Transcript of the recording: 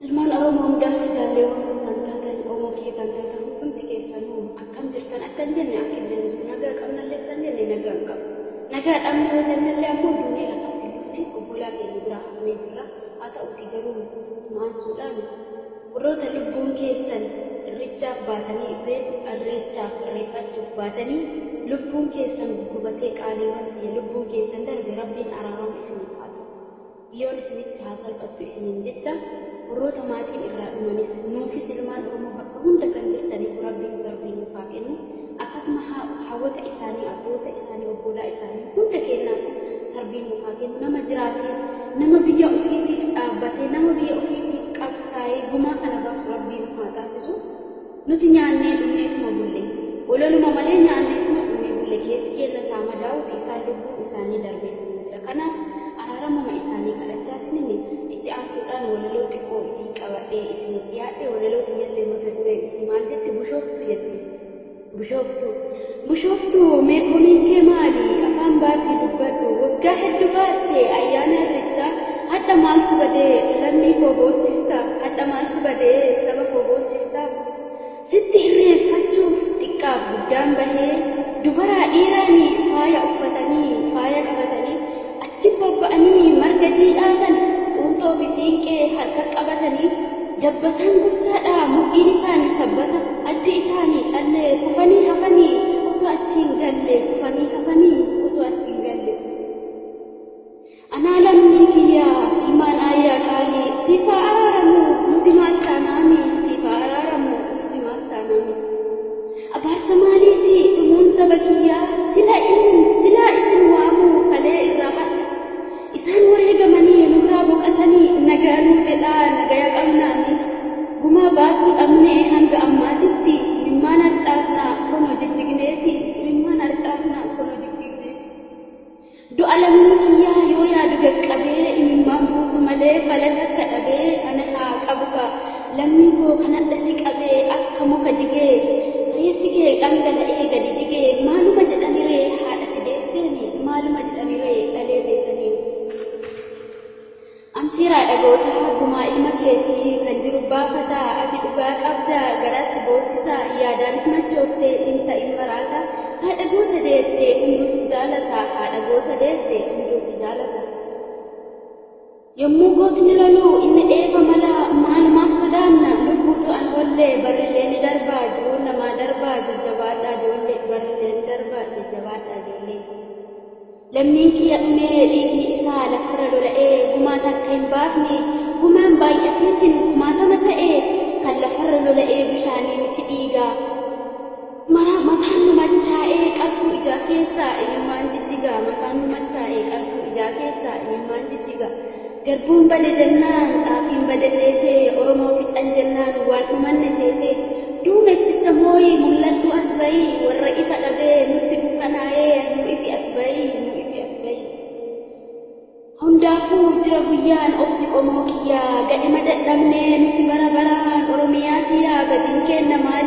Ilmaan Oromoo hundaaf jaallee kan taatan Oromoo kee kan taatan hundi keessanuu akkam jirtan akkan jenne akka illee nagaa qabnallee kan jenne nagaa hin qabu. Nagaa dhabne yoo jennellee ammoo duunee lafatti dhufne obbolaa keenya biraa hafnee jirra. Haa ta'utti garuu maansuudhaan warroota lubbuun keessan irreechaaf baatanii irreechaaf irreeffachuuf baatanii lubbuun keessan gubatee qaaliiwwan ta'e lubbuun keessan darbe rabbiin araarama isiniif haa ta'u. Biyyoon isinitti haa salphattu isiniin jecha warroota maatiin irraa dhumanis nuufis ilmaan Oromoo bakka hunda kan jirtaniif rabbiin sarbiin nuuf haa kennu. Akkasuma hawwata isaanii abboota isaanii obbolaa isaanii hunda keenyaaf sarbiin nuuf haa kennu. Nama jiraatee nama biyya ofiitiif dhaabbatee nama biyya ofiitiif qabsaa'ee gumaa kana baasu rabbiin nuuf haa taasisu. Nuti nyaannee dhumneetuma bulle ololuma malee nyaanneetuma dhumee bulle keessi keenya isaa madaa'uuti isaan lubbuun isaanii darbee jira. Kanaaf araaramuma isaanii kadhachaatiin itti aansuudhaan walaloo xiqqoo isii qabadhee isinitti yaadde walaloo xiyyallee mata dureen isii maal jette bushooftu jette. Bushooftu meeqooniin kee maali afaan baasii dubbadhu waggaa hedduu baatte ayyaana irreechaa hadda maaltu badee lammii koo boochifta hadda maaltu badee saba koo boochifta sitti irreeffachuuf xiqqaaf guddaan bahee dubaraa dhiiraanii faaya uffatanii faaya qabatanii achi bobba'anii marga jiidhaasan xuuxoo bisiinqee harka qabatanii dabbasaan guddaadhaa mukiin isaanii sabbata addi isaanii callee kufanii hafanii osoo achiin galle kufanii hafanii osoo achiin galle. Anaa lammii kiyyaa ilmaan ayyaa qaalii siifaa araaramu nuti maal taanaami siifaa araaramu nuti maal taanaami. Abaarsa maaliiti dhumuun saba kiyyaa silaa isin waamu kalee irraa hadha. Isaan wareegamanii nurraa boqotanii nagaanuu jedhaa nagaya qabnaani. Gumaa baasuu dhabnee hanga ammaatitti imimmaan harcaafnaa kono jijjigneeti imimmaan harcaafnaa kono jijjigneeti. Du'a lammii kiyyaa yoo yaadu gaqqabee imimmaan buusu malee falalatti dhabee ana haa qabuka lammii koo kanadha si qabee akka muka jigee reeffi kee dhangala'ee gadi jigee maaluma jedhaniree haadha si deetteeni maaluma jedhaniree dhalee deessanii. Amsiraa dhagootaa gumaa ilma keetii kan jiru baafataa ati dhugaa qabdaa garaa si booddisaa yaadaanis machooftee inta ilma raataa haadha goota deettee hunduu si jaalataa haadha goota deettee hunduu si jaalataa. Yommuu gootni loluu inni dheeba malaa maalumaaf sodaanna lubbuu du'an ollee barillee ni darbaa jiruun namaa darbaa jajjabaadhaa ijoollee barillee ni darbaa jajjabaadhaa ijoollee. Lammiin kiyya dhumee dhiigni isaa lafarra lola'ee gumaa takka hin baafne gumaan baay'ateetiin kumaatama ta'ee kan lafarra lola'ee bishaanii miti dhiigaa. Mataan nu machaa'ee qabdu ijaa keessaa imimmaan jijjigaa mataan nu machaa'ee qabdu ijaa keessaa imimmaan jijjigaa. Garbuun bade jennaan xaafiin bade seetee Oromoo fixan jennaan waan dhumanne seetee duumessicha mooyii mul'adhu as bayii warra ifa dhabee nutti dukkanaa'ee nu ifi as bayii nu ifi as bayii. Hundaafuu jira guyyaan obsi qomoo kiyyaa gadhima dadhabnee nuti bara baraan Oromiyaa tiyyaa gadiin kenna maali